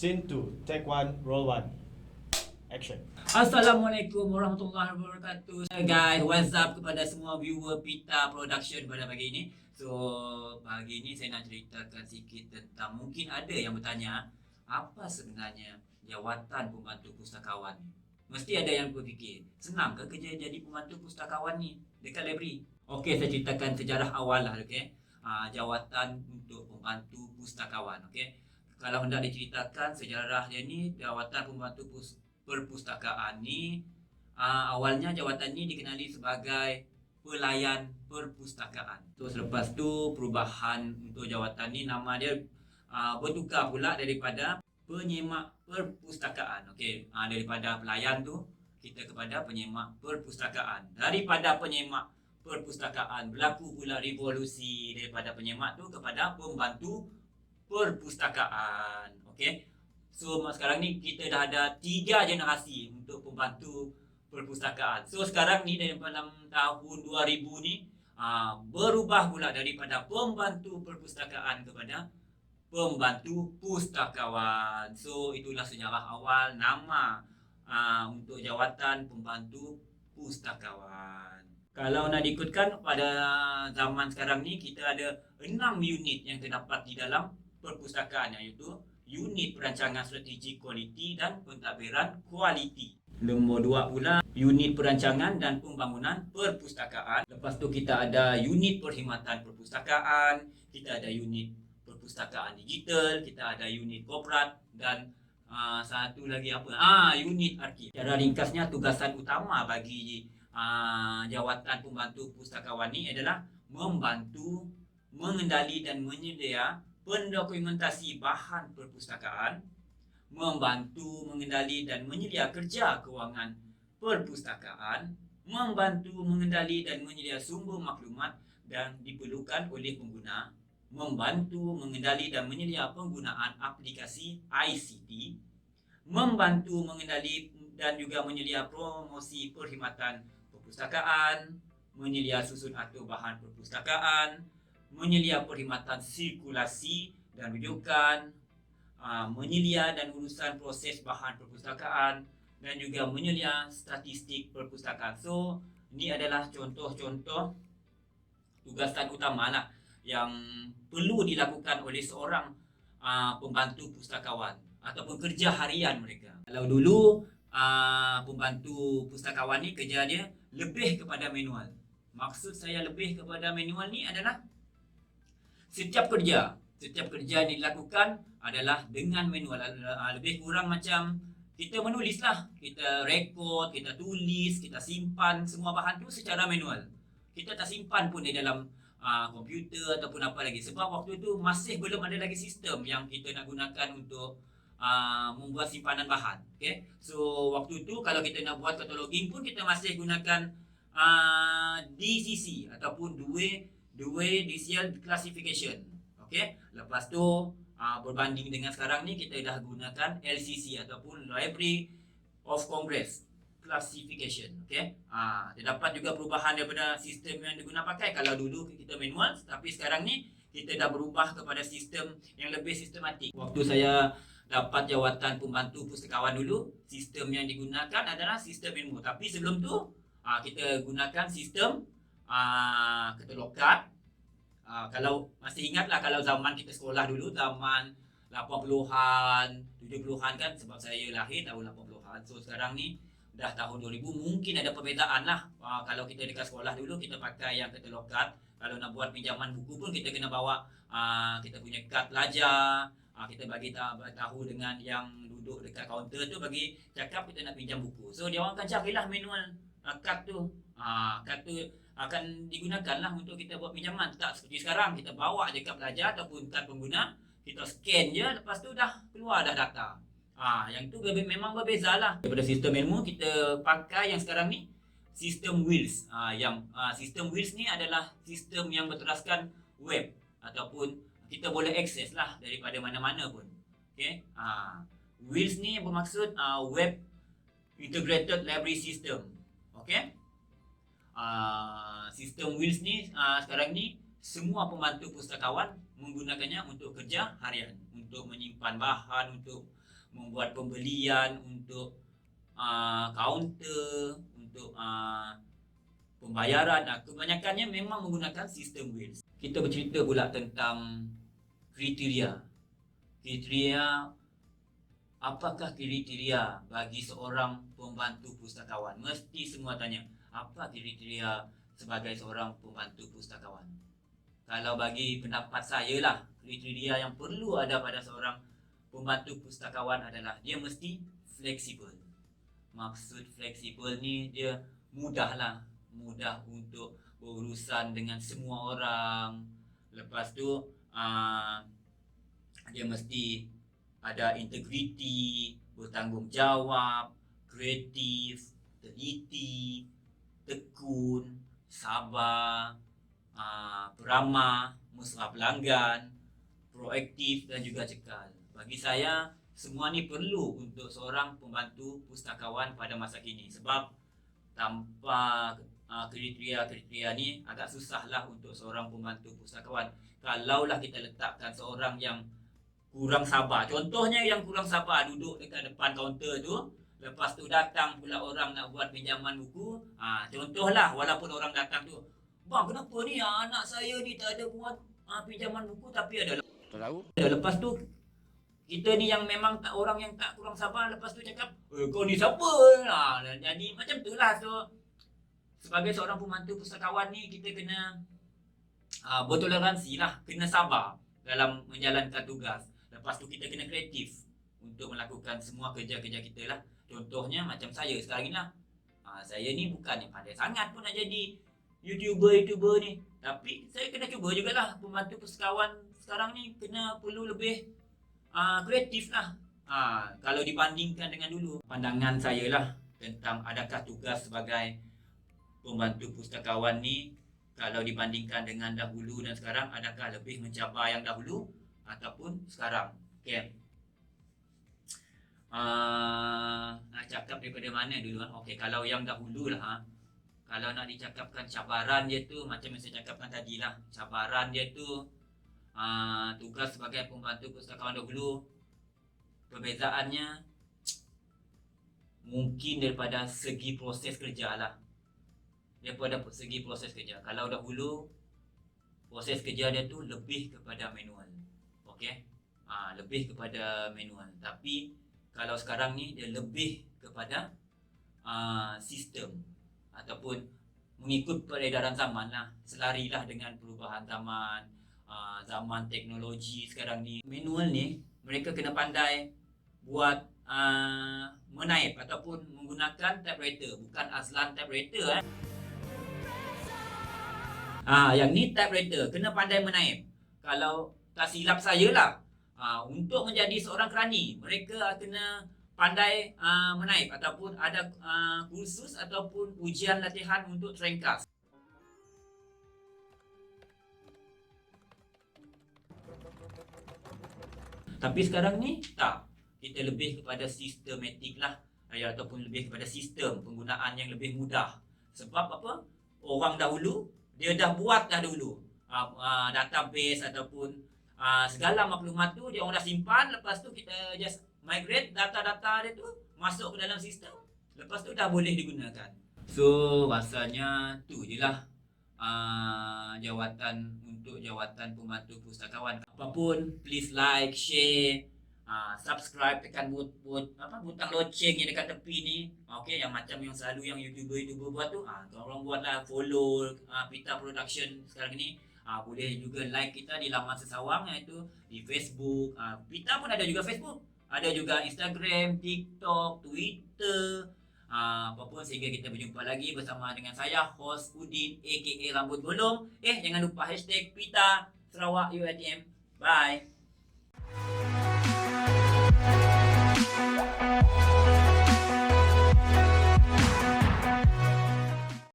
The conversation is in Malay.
Scene 2, take 1, roll 1. Action. Assalamualaikum warahmatullahi wabarakatuh. Guys, what's up kepada semua viewer Pita Production pada pagi ini. So, pagi ini saya nak ceritakan sikit tentang, mungkin ada yang bertanya, apa sebenarnya jawatan pembantu pustakawan ni? Mesti ada yang berfikir, senang ke kerja jadi pembantu pustakawan ni dekat library? Okey, saya ceritakan sejarah awal lah, okey. Jawatan untuk pembantu pustakawan, okey. Kalau hendak diceritakan sejarah dia ni, jawatan pembantu perpustakaan ni awalnya jawatan ni dikenali sebagai pelayan perpustakaan. So selepas tu perubahan untuk jawatan ni, nama dia bertukar pula daripada penyemak perpustakaan. Okey, daripada pelayan tu kita kepada penyemak perpustakaan. Daripada penyemak perpustakaan berlaku pula revolusi daripada penyemak tu kepada pembantu perpustakaan. Okey. So sekarang ni kita dah ada 3 generasi untuk pembantu perpustakaan. So sekarang ni dalam tahun 2000 ni berubah pula daripada pembantu perpustakaan kepada pembantu pustakawan. So itulah sejarah awal nama untuk jawatan pembantu pustakawan. Kalau nak diikutkan pada zaman sekarang ni, kita ada 6 unit yang terdapat di dalam perpustakaan, iaitu unit perancangan strategi kualiti dan pentadbiran kualiti. Nombor 2 pula unit perancangan dan pembangunan perpustakaan. Lepas tu kita ada unit perkhidmatan perpustakaan, kita ada unit perpustakaan digital, kita ada unit korporat dan satu lagi apa? Unit arkib. Secara ringkasnya, tugasan utama bagi jawatan pembantu pustakawan ni adalah membantu mengendali dan menyedia pendokumentasi bahan perpustakaan, membantu mengendali dan menyedia kerja kewangan perpustakaan, membantu mengendali dan menyedia sumber maklumat dan diperlukan oleh pengguna, membantu mengendali dan menyedia penggunaan aplikasi ICT, membantu mengendali dan juga menyedia promosi perkhidmatan perpustakaan, menyedia susun atur bahan perpustakaan, menyedia perkhidmatan sirkulasi dan rujukan, menyedia dan urusan proses bahan perpustakaan, dan juga menyedia statistik perpustakaan. So, ini adalah contoh-contoh tugasan utama lah yang perlu dilakukan oleh seorang pembantu pustakawan ataupun kerja harian mereka. Kalau dulu pembantu pustakawan ni kerja dia lebih kepada manual. Maksud saya lebih kepada manual ni adalah setiap kerja yang dilakukan adalah dengan manual. Lebih kurang macam kita menulis lah, kita rekod, kita tulis, kita simpan semua bahan tu secara manual. Kita tak simpan pun di dalam komputer ataupun apa lagi, sebab waktu tu masih belum ada lagi sistem yang kita nak gunakan untuk membuat simpanan bahan. Okay? So waktu tu kalau kita nak buat cataloging pun kita masih gunakan DCC ataupun Dewey Decimal Classification. Okay? Lepas tu berbanding dengan sekarang ni, kita dah gunakan LCC ataupun Library of Congress Classification. Okay? Terdapat juga perubahan daripada sistem yang digunakan pakai. Kalau dulu kita manual, tapi sekarang ni kita dah berubah kepada sistem yang lebih sistematik. Waktu saya dapat jawatan pembantu pustakawan dulu, sistem yang digunakan adalah sistem ilmu. Tapi sebelum tu kita gunakan sistem katalog kad. Kalau masih ingatlah, kalau zaman kita sekolah dulu, zaman 80-an, 70-an kan, sebab saya lahir tahun 80-an. So sekarang ni dah tahun 2000, mungkin ada perbezaan lah. Kalau kita dekat sekolah dulu kita pakai yang katalog kad. Kalau nak buat pinjaman buku pun kita kena bawa kita punya kad pelajar. Kita bagi tahu dengan yang duduk dekat kaunter tu, bagi cakap kita nak pinjam buku. So dia orang akan carilah manual kad tu. Kad tu akan digunakan lah untuk kita buat pinjaman. Tak seperti sekarang, kita bawa je kad pelajar ataupun kad pengguna, kita scan je, lepas tu dah keluar dah data. Yang tu memang berbeza lah. Daripada sistem ilmu, kita pakai yang sekarang ni sistem Wheels. Sistem Wheels ni adalah sistem yang berteraskan web, ataupun kita boleh akses lah daripada mana-mana pun. Okay? Wheels ni bermaksud Web Integrated Library System. Okay? Sistem Wheels ni sekarang ni semua pembantu pustakawan menggunakannya untuk kerja harian, untuk menyimpan bahan, untuk membuat pembelian untuk kaunter, untuk pembayaran. Kebanyakannya memang menggunakan sistem Wheels. Kita bercerita pula tentang kriteria. Apakah kriteria bagi seorang pembantu pustakawan? Mesti semua tanya, apa kriteria sebagai seorang pembantu pustakawan? Kalau bagi pendapat saya lah, kriteria yang perlu ada pada seorang pembantu pustakawan adalah dia mesti fleksibel. Maksud fleksibel ni dia mudah untuk berurusan dengan semua orang. Lepas tu dia mesti ada integriti, bertanggungjawab, kreatif, teliti, tekun, sabar, beramah, mesra pelanggan, proaktif dan juga cekal. Bagi saya, semua ni perlu untuk seorang pembantu pustakawan pada masa kini. Sebab tanpa kriteria ni agak susahlah untuk seorang pembantu pustakawan. Kalaulah kita letakkan seorang yang kurang sabar, contohnya yang kurang sabar duduk dekat depan kaunter tu, lepas tu datang pula orang nak buat pinjaman buku, contohlah walaupun orang datang tu, bang kenapa ni anak saya ni tak ada buat pinjaman buku tapi ada. Tahu? Lepas tu kita ni yang memang tak, orang yang tak kurang sabar, lepas tu cakap kau ni siapa, jadi macam tu lah. So sebagai seorang pembantu pustakawan ni kita kena bertoleransi lah, kena sabar dalam menjalankan tugas. Lepas tu kita kena kreatif untuk melakukan semua kerja-kerja kita lah. Contohnya macam saya sekarang ni lah, saya ni bukan yang pandai sangat pun nak jadi YouTuber ni, tapi saya kena cuba jugalah. Pembantu pustakawan sekarang ni perlu lebih kreatif lah, kalau dibandingkan dengan dulu. Pandangan saya lah tentang adakah tugas sebagai pembantu pustakawan ni, kalau dibandingkan dengan dahulu dan sekarang, adakah lebih mencabar yang dahulu ataupun sekarang. Okay. Nak cakap daripada mana dulu? Okay, kalau yang dahulu lah, kalau nak dicakapkan cabaran dia tu, macam yang saya cakapkan tadi lah, cabaran dia tu tugas sebagai pembantu pustakawan dahulu, perbezaannya mungkin daripada segi proses kerja lah. Daripada segi proses kerja, kalau dahulu proses kerja dia tu lebih kepada manual. Okey, lebih kepada manual. Tapi kalau sekarang ni dia lebih kepada sistem ataupun mengikut peredaran zaman lah, selarilah dengan perubahan zaman, zaman teknologi sekarang ni. Manual ni mereka kena pandai buat menaip ataupun menggunakan typewriter, bukan aslan typewriter. Yang ni typewriter, kena pandai menaip. Kalau tak silap saya lah, untuk menjadi seorang kerani, mereka kena pandai menaip ataupun ada kursus ataupun ujian latihan untuk trainkas. Tapi sekarang ni tak, kita lebih kepada sistematik lah, ataupun lebih kepada sistem penggunaan yang lebih mudah. Sebab apa? Orang dahulu dia dah buat dah dulu database ataupun segala maklumat tu dia orang dah simpan. Lepas tu kita just migrate data-data dia tu masuk ke dalam sistem, lepas tu dah boleh digunakan. So rasanya tu je lah jawatan untuk jawatan pembantu pustakawan. Apapun, please like, share, subscribe, tekan butang loceng yang dekat tepi ni. Okey, yang macam yang selalu yang YouTuber buat tu, korang buatlah, follow Pita Production sekarang ni. Boleh juga like kita di laman sesawang, iaitu di Facebook. Pita pun ada juga Facebook, ada juga Instagram, TikTok, Twitter. Apapun, sehingga kita berjumpa lagi bersama dengan saya, host Udin aka Rambut Bolong. Jangan lupa hashtag Pita Sarawak UiTM. Bye.